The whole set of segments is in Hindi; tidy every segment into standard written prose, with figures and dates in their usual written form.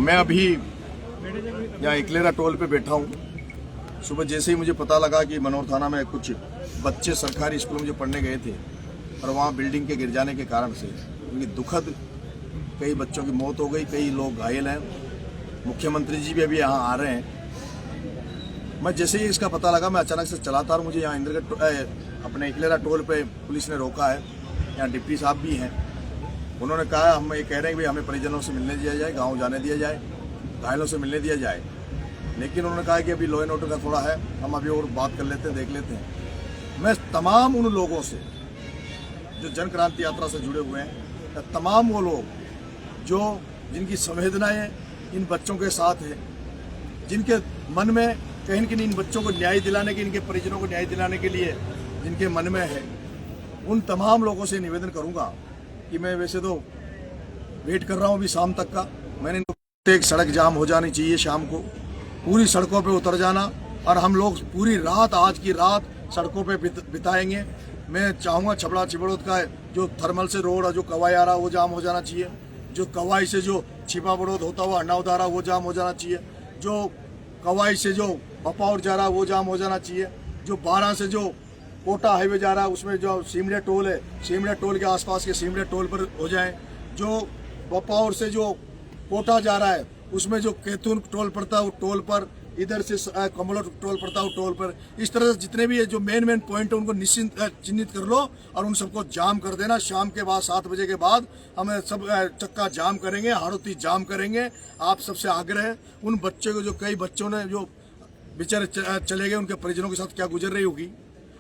मैं अभी यहाँ इकलेरा टोल पे बैठा हूँ। सुबह जैसे ही मुझे पता लगा कि मनोर थाना में कुछ बच्चे सरकारी स्कूल में जो पढ़ने गए थे और वहाँ बिल्डिंग के गिर जाने के कारण से उनकी दुखद कई बच्चों की मौत हो गई, कई लोग घायल हैं। मुख्यमंत्री जी भी अभी यहाँ आ रहे हैं। मैं जैसे ही इसका पता लगा मैं अचानक से चला था और मुझे यहाँ इंद्रगढ़ अपने इकलेरा टोल पे पुलिस ने रोका है। यहाँ डिप्टी साहब भी हैं। उन्होंने कहा हम ये कह रहे हैं कि भाई हमें परिजनों से मिलने दिया जाए, गांव जाने दिया जाए, घायलों से मिलने दिया जाए। लेकिन उन्होंने कहा कि अभी लॉ एंड ऑर्डर का थोड़ा है, हम अभी और बात कर लेते हैं, देख लेते हैं। मैं तमाम उन लोगों से जो जन क्रांति यात्रा से जुड़े हुए हैं, तमाम वो लोग जो जिनकी संवेदनाएं इन बच्चों के साथ है, जिनके मन में कहीं न कहीं इन बच्चों को न्याय दिलाने के, इनके परिजनों को न्याय दिलाने के लिए जिनके मन में है, उन तमाम लोगों से निवेदन करूंगा कि मैं वैसे तो वेट कर रहा हूं अभी शाम तक का। मैंने एक सड़क जाम हो जानी चाहिए, शाम को पूरी सड़कों पे उतर जाना और हम लोग पूरी रात, आज की रात सड़कों पे बिताएंगे। मैं चाहूँगा छबड़ा चिबड़ोद का जो थर्मल से रोड और जो कवाई आ रहा वो जाम हो जाना चाहिए। जो कवाई से जो छिपा बड़ोद होता हुआ अन्नाउद आ रहा वो जाम हो जाना चाहिए। जो कवाई से जो बपाउर जा रहा वो जाम हो जाना चाहिए। जो 12 से जो कोटा हाईवे जा रहा है उसमें जो सीमड़िया टोल है, सीमड़िया टोल के आसपास के सीमड़िया टोल पर हो जाए। जो बपाउर से जो कोटा जा रहा है उसमें जो कैथून टोल पड़ता है वो टोल पर, इधर से कमलोट टोल पड़ता है वो टोल पर। इस तरह से जितने भी जो मेन पॉइंट है उनको चिन्हित कर लो और उन सबको जाम कर देना। शाम के बाद 7 बजे के बाद हम सब चक्का जाम करेंगे, हाड़ौती जाम करेंगे। आप सबसे आग्रह है, उन बच्चों को जो कई बच्चों ने जो बेचारे चले गए, उनके परिजनों के साथ क्या गुजर रही होगी।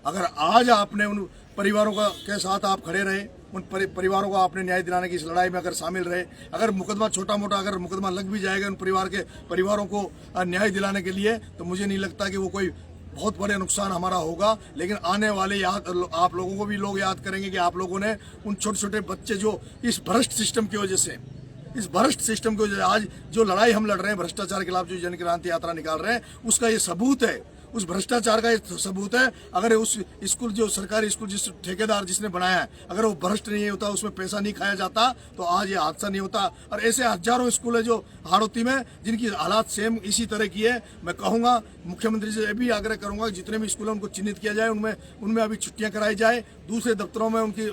अगर आज आपने उन परिवारों के साथ आप खड़े रहे, उन परिवारों को आपने न्याय दिलाने की इस लड़ाई में अगर शामिल रहे, अगर मुकदमा छोटा मोटा अगर मुकदमा लग भी जाएगा उन परिवारों को न्याय दिलाने के लिए, तो मुझे नहीं लगता कि वो कोई बहुत बड़े नुकसान हमारा होगा। लेकिन आने वाले आप लोगों को भी लोग याद करेंगे कि आप लोगों ने उन छोटे छोटे बच्चे जो इस भ्रष्ट सिस्टम की वजह से, इस भ्रष्ट सिस्टम की वजह से आज जो लड़ाई हम लड़ रहे हैं भ्रष्टाचार के खिलाफ, जो जन क्रांति यात्रा निकाल रहे हैं, उसका ये सबूत है, उस भ्रष्टाचार का ये सबूत है। अगर उस स्कूल जो सरकारी स्कूल जिस ठेकेदार जिसने बनाया है, अगर वो भ्रष्ट नहीं होता, उसमें पैसा नहीं खाया जाता, तो आज ये हादसा नहीं होता। और ऐसे हजारों स्कूल है जो हाड़ौती में, जिनकी हालात सेम इसी तरह की है। मैं कहूँगा मुख्यमंत्री से भी आग्रह करूंगा कि जितने भी स्कूल हैं उनको चिन्हित किया जाए, उनमें अभी छुट्टियां कराई जाए। दूसरे दफ्तरों में उनकी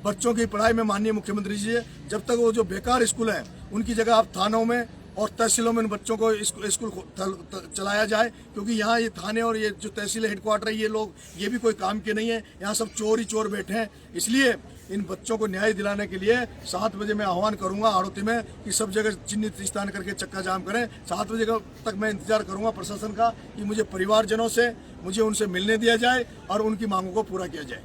बच्चों की पढ़ाई में माननीय मुख्यमंत्री जी जब तक वो जो बेकार स्कूल है उनकी जगह आप थानों में और तहसीलों में इन बच्चों को स्कूल चलाया जाए। क्योंकि यहाँ ये थाने और ये जो तहसील हेडक्वार्टर है, ये भी कोई काम के नहीं है। यहाँ सब चोर ही चोर बैठे हैं। इसलिए इन बच्चों को न्याय दिलाने के लिए 7 बजे मैं आह्वान करूंगा हाड़ौती में कि सब जगह चिन्हित स्थान करके चक्का जाम करें। 7 बजे तक मैं इंतजार करूंगा प्रशासन का कि मुझे परिवारजनों से, मुझे उनसे मिलने दिया जाए और उनकी मांगों को पूरा किया जाए।